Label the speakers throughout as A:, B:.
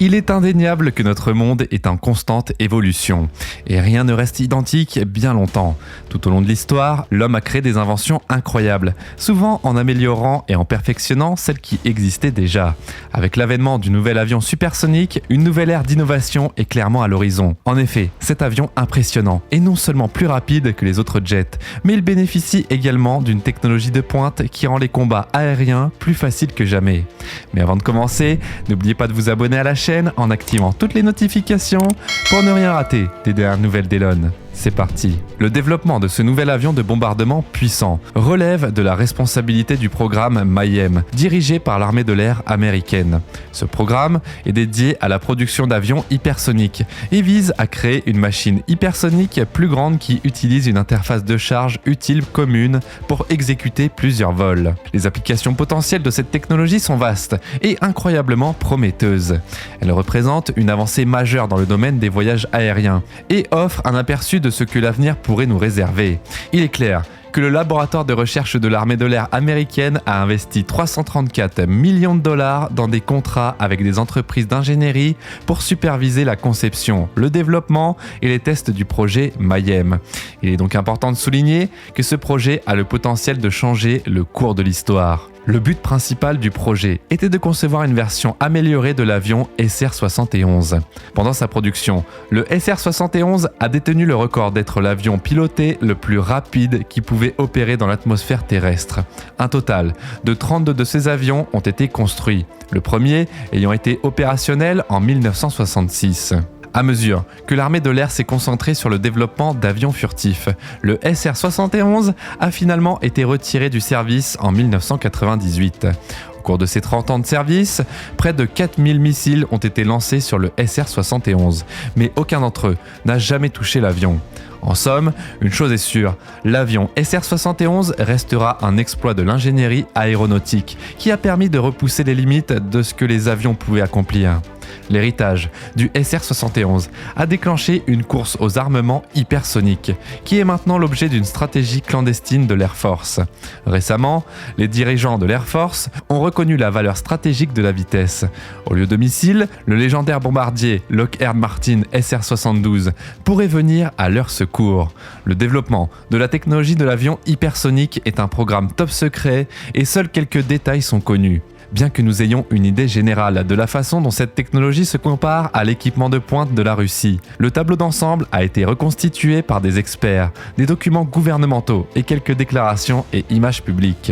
A: Il est indéniable que notre monde est en constante évolution. Et rien ne reste identique bien longtemps. Tout au long de l'histoire, l'homme a créé des inventions incroyables, souvent en améliorant et en perfectionnant celles qui existaient déjà. Avec l'avènement du nouvel avion supersonique, une nouvelle ère d'innovation est clairement à l'horizon. En effet, cet avion impressionnant est non seulement plus rapide que les autres jets, mais il bénéficie également d'une technologie de pointe qui rend les combats aériens plus faciles que jamais. Mais avant de commencer, n'oubliez pas de vous abonner à la chaîne en activant toutes les notifications pour ne rien rater des dernières nouvelles d'Elon. C'est parti. Le développement de ce nouvel avion de bombardement puissant relève de la responsabilité du programme Mayhem, dirigé par l'armée de l'air américaine. Ce programme est dédié à la production d'avions hypersoniques et vise à créer une machine hypersonique plus grande qui utilise une interface de charge utile commune pour exécuter plusieurs vols. Les applications potentielles de cette technologie sont vastes et incroyablement prometteuses. Elle représente une avancée majeure dans le domaine des voyages aériens et offre un aperçu de ce que l'avenir pourrait nous réserver. Il est clair que le laboratoire de recherche de l'armée de l'air américaine a investi 334 millions de dollars dans des contrats avec des entreprises d'ingénierie pour superviser la conception, le développement et les tests du projet Mayhem. Il est donc important de souligner que ce projet a le potentiel de changer le cours de l'histoire. Le but principal du projet était de concevoir une version améliorée de l'avion SR-71. Pendant sa production, le SR-71 a détenu le record d'être l'avion piloté le plus rapide qui pouvait opérer dans l'atmosphère terrestre. Un total de 32 de ces avions ont été construits, le premier ayant été opérationnel en 1966. À mesure que l'armée de l'air s'est concentrée sur le développement d'avions furtifs, le SR-71 a finalement été retiré du service en 1998. Au cours de ces 30 ans de service, près de 4000 missiles ont été lancés sur le SR-71, mais aucun d'entre eux n'a jamais touché l'avion. En somme, une chose est sûre, l'avion SR-71 restera un exploit de l'ingénierie aéronautique qui a permis de repousser les limites de ce que les avions pouvaient accomplir. L'héritage du SR-71 a déclenché une course aux armements hypersoniques, qui est maintenant l'objet d'une stratégie clandestine de l'Air Force. Récemment, les dirigeants de l'Air Force ont reconnu la valeur stratégique de la vitesse. Au lieu de missiles, le légendaire bombardier Lockheed Martin SR-72 pourrait venir à leur secours. Le développement de la technologie de l'avion hypersonique est un programme top secret et seuls quelques détails sont connus. Bien que nous ayons une idée générale de la façon dont cette technologie se compare à l'équipement de pointe de la Russie, le tableau d'ensemble a été reconstitué par des experts, des documents gouvernementaux et quelques déclarations et images publiques.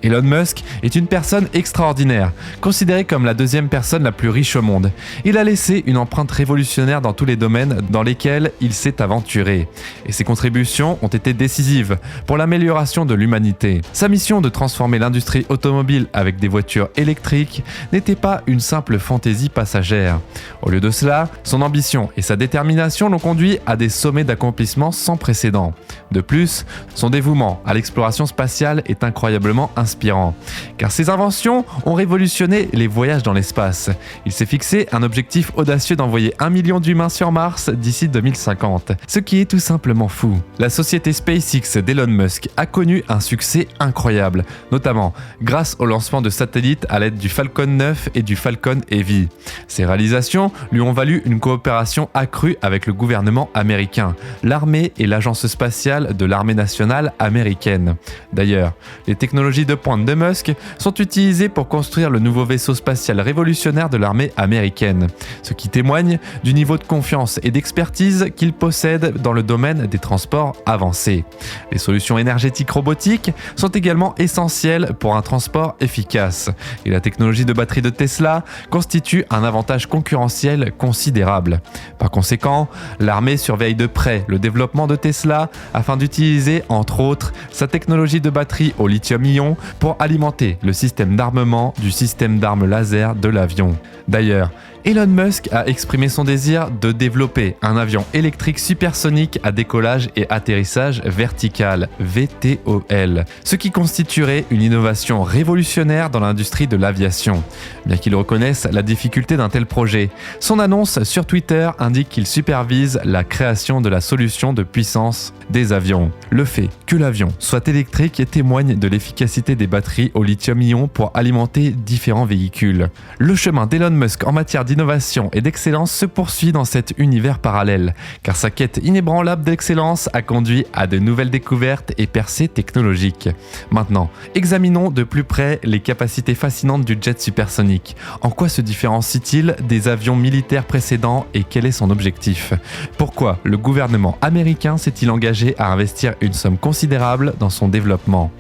A: Elon Musk est une personne extraordinaire, considérée comme la deuxième personne la plus riche au monde. Il a laissé une empreinte révolutionnaire dans tous les domaines dans lesquels il s'est aventuré. Et ses contributions ont été décisives pour l'amélioration de l'humanité. Sa mission de transformer l'industrie automobile avec des voitures électrique n'était pas une simple fantaisie passagère. Au lieu de cela, son ambition et sa détermination l'ont conduit à des sommets d'accomplissement sans précédent. De plus, son dévouement à l'exploration spatiale est incroyablement inspirant, car ses inventions ont révolutionné les voyages dans l'espace. Il s'est fixé un objectif audacieux d'envoyer 1 million d'humains sur Mars d'ici 2050, ce qui est tout simplement fou. La société SpaceX d'Elon Musk a connu un succès incroyable, notamment grâce au lancement de satellites à l'aide du Falcon 9 et du Falcon Heavy. Ces réalisations lui ont valu une coopération accrue avec le gouvernement américain, l'armée et l'agence spatiale de l'armée nationale américaine. D'ailleurs, les technologies de pointe de Musk sont utilisées pour construire le nouveau vaisseau spatial révolutionnaire de l'armée américaine, ce qui témoigne du niveau de confiance et d'expertise qu'il possède dans le domaine des transports avancés. Les solutions énergétiques robotiques sont également essentielles pour un transport efficace. Et la technologie de batterie de Tesla constitue un avantage concurrentiel considérable. Par conséquent, l'armée surveille de près le développement de Tesla afin d'utiliser, entre autres, sa technologie de batterie au lithium-ion pour alimenter le système d'armement du système d'armes laser de l'avion. D'ailleurs, Elon Musk a exprimé son désir de développer un avion électrique supersonique à décollage et atterrissage vertical, VTOL, ce qui constituerait une innovation révolutionnaire dans l'industrie de l'aviation. Bien qu'il reconnaisse la difficulté d'un tel projet, son annonce sur Twitter indique qu'il supervise la création de la solution de puissance des avions. Le fait que l'avion soit électrique témoigne de l'efficacité des batteries au lithium-ion pour alimenter différents véhicules. Le chemin d'Elon Musk en matière d'innovation et d'excellence se poursuit dans cet univers parallèle, car sa quête inébranlable d'excellence a conduit à de nouvelles découvertes et percées technologiques. Maintenant, examinons de plus près les capacités fascinantes du jet supersonique. En quoi se différencie-t-il des avions militaires précédents et quel est son objectif ? Pourquoi le gouvernement américain s'est-il engagé à investir une somme considérable dans son développement ?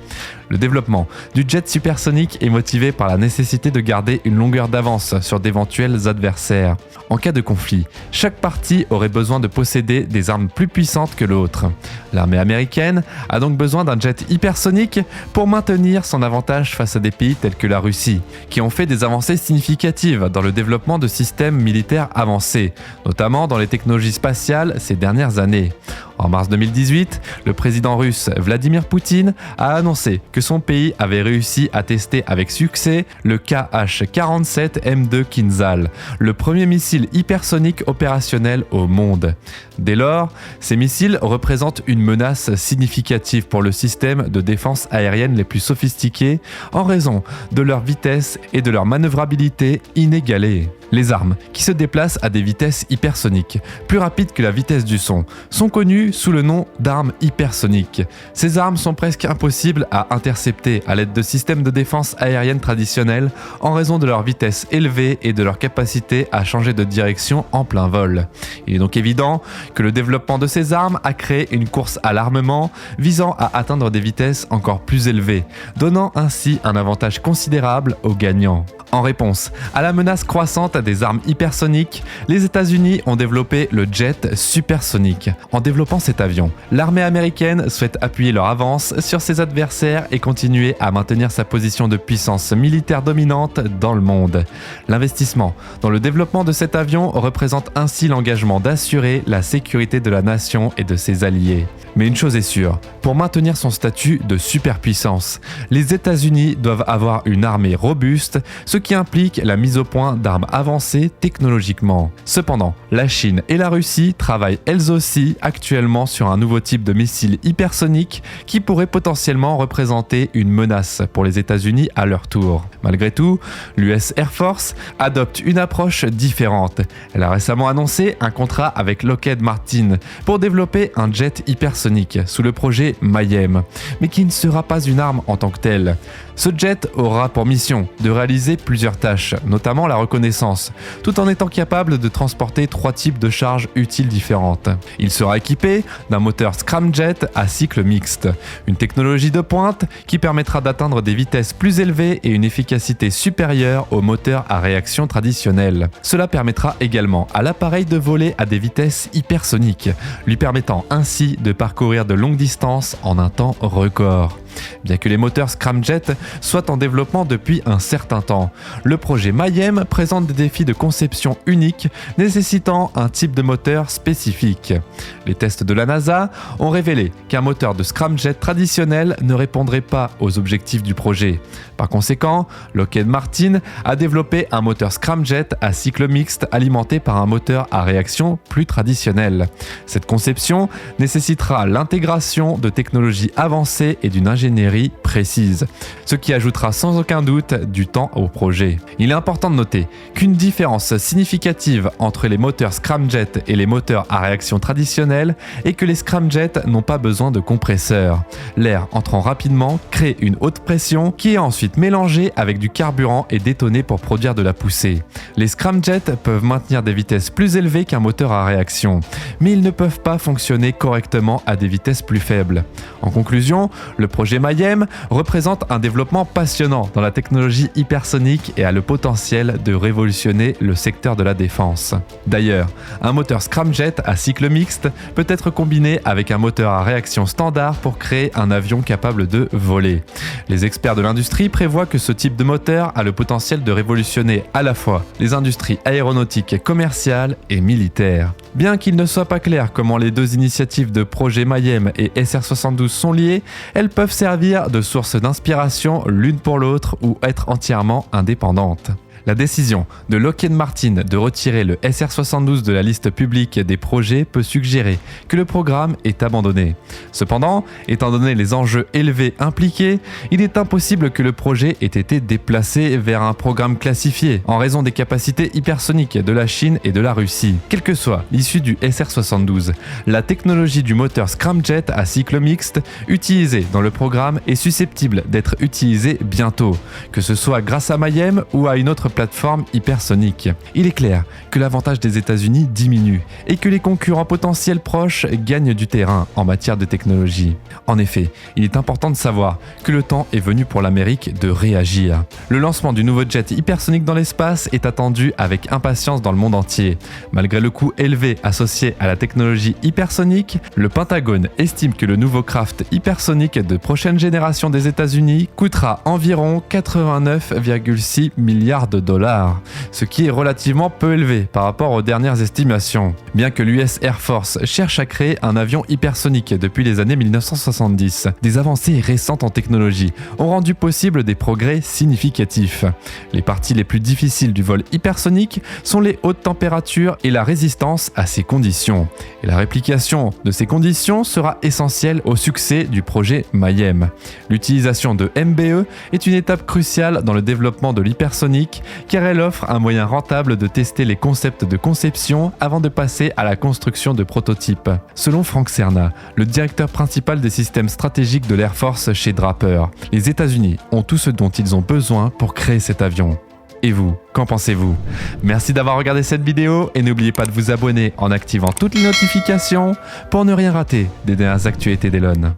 A: Le développement du jet supersonique est motivé par la nécessité de garder une longueur d'avance sur d'éventuels adversaires. En cas de conflit, chaque partie aurait besoin de posséder des armes plus puissantes que l'autre. L'armée américaine a donc besoin d'un jet hypersonique pour maintenir son avantage face à des pays tels que la Russie, qui ont fait des avancées significatives dans le développement de systèmes militaires avancés, notamment dans les technologies spatiales ces dernières années. En mars 2018, le président russe Vladimir Poutine a annoncé que son pays avait réussi à tester avec succès le Kh-47M2 Kinzhal, le premier missile hypersonique opérationnel au monde. Dès lors, ces missiles représentent une menace significative pour le système de défense aérienne les plus sophistiqués en raison de leur vitesse et de leur manœuvrabilité inégalée. Les armes, qui se déplacent à des vitesses hypersoniques, plus rapides que la vitesse du son, sont connues sous le nom d'armes hypersoniques. Ces armes sont presque impossibles à intercepter à l'aide de systèmes de défense aérienne traditionnels en raison de leur vitesse élevée et de leur capacité à changer de direction en plein vol. Il est donc évident que le développement de ces armes a créé une course à l'armement visant à atteindre des vitesses encore plus élevées, donnant ainsi un avantage considérable aux gagnants. En réponse à la menace croissante des armes hypersoniques, les États-Unis ont développé le jet supersonique. En développant cet avion, l'armée américaine souhaite appuyer leur avance sur ses adversaires et continuer à maintenir sa position de puissance militaire dominante dans le monde. L'investissement dans le développement de cet avion représente ainsi l'engagement d'assurer la sécurité de la nation et de ses alliés. Mais une chose est sûre, pour maintenir son statut de superpuissance, les États-Unis doivent avoir une armée robuste, ce qui implique la mise au point d'armes avancées technologiquement. Cependant, la Chine et la Russie travaillent elles aussi actuellement sur un nouveau type de missile hypersonique qui pourrait potentiellement représenter une menace pour les États-Unis à leur tour. Malgré tout, l'US Air Force adopte une approche différente. Elle a récemment annoncé un contrat avec Lockheed Martin pour développer un jet hypersonique sous le projet Mayhem, mais qui ne sera pas une arme en tant que telle. Ce jet aura pour mission de réaliser plusieurs tâches, notamment la reconnaissance, tout en étant capable de transporter 3 types de charges utiles différentes. Il sera équipé d'un moteur scramjet à cycle mixte, une technologie de pointe qui permettra d'atteindre des vitesses plus élevées et une efficacité supérieure aux moteurs à réaction traditionnels. Cela permettra également à l'appareil de voler à des vitesses hypersoniques, lui permettant ainsi de parcourir de longues distances en un temps record. Bien que les moteurs scramjet soient en développement depuis un certain temps, le projet Mayhem présente des défis de conception uniques nécessitant un type de moteur spécifique. Les tests de la NASA ont révélé qu'un moteur de scramjet traditionnel ne répondrait pas aux objectifs du projet. Par conséquent, Lockheed Martin a développé un moteur scramjet à cycle mixte alimenté par un moteur à réaction plus traditionnel. Cette conception nécessitera l'intégration de technologies avancées et d'une ingénierie précise, ce qui ajoutera sans aucun doute du temps au projet. Il est important de noter qu'une différence significative entre les moteurs scramjet et les moteurs à réaction traditionnels est que les scramjets n'ont pas besoin de compresseur. L'air entrant rapidement crée une haute pression qui est ensuite mélangée avec du carburant et détonée pour produire de la poussée. Les scramjets peuvent maintenir des vitesses plus élevées qu'un moteur à réaction, mais ils ne peuvent pas fonctionner correctement à des vitesses plus faibles. En conclusion, le projet Mayhem représente un développement passionnant dans la technologie hypersonique et a le potentiel de révolutionner le secteur de la défense. D'ailleurs, un moteur scramjet à cycle mixte peut être combiné avec un moteur à réaction standard pour créer un avion capable de voler. Les experts de l'industrie prévoient que ce type de moteur a le potentiel de révolutionner à la fois les industries aéronautiques, commerciales et militaires. Bien qu'il ne soit pas clair comment les deux initiatives de projet Mayhem et SR-72 sont liées, elles peuvent servir de source d'inspiration l'une pour l'autre ou être entièrement indépendantes. La décision de Lockheed Martin de retirer le SR-72 de la liste publique des projets peut suggérer que le programme est abandonné. Cependant, étant donné les enjeux élevés impliqués, il est impossible que le projet ait été déplacé vers un programme classifié en raison des capacités hypersoniques de la Chine et de la Russie. Quelle que soit l'issue du SR-72, la technologie du moteur scramjet à cycle mixte utilisée dans le programme est susceptible d'être utilisée bientôt, que ce soit grâce à Mayhem ou à une autre plateforme hypersonique. Il est clair que l'avantage des États-Unis diminue et que les concurrents potentiels proches gagnent du terrain en matière de technologie. En effet, il est important de savoir que le temps est venu pour l'Amérique de réagir. Le lancement du nouveau jet hypersonique dans l'espace est attendu avec impatience dans le monde entier. Malgré le coût élevé associé à la technologie hypersonique, le Pentagone estime que le nouveau craft hypersonique de prochaine génération des États-Unis coûtera environ 89,6 milliards de dollars, ce qui est relativement peu élevé par rapport aux dernières estimations. Bien que l'US Air Force cherche à créer un avion hypersonique depuis les années 1970, des avancées récentes en technologie ont rendu possible des progrès significatifs. Les parties les plus difficiles du vol hypersonique sont les hautes températures et la résistance à ces conditions. Et la réplication de ces conditions sera essentielle au succès du projet Mayhem. L'utilisation de MBE est une étape cruciale dans le développement de l'hypersonique car elle offre un moyen rentable de tester les concepts de conception avant de passer à la construction de prototypes. Selon Frank Cerna, le directeur principal des systèmes stratégiques de l'Air Force chez Draper, les États-Unis ont tout ce dont ils ont besoin pour créer cet avion. Et vous, qu'en pensez-vous? Merci d'avoir regardé cette vidéo et n'oubliez pas de vous abonner en activant toutes les notifications pour ne rien rater des dernières actualités d'Elon.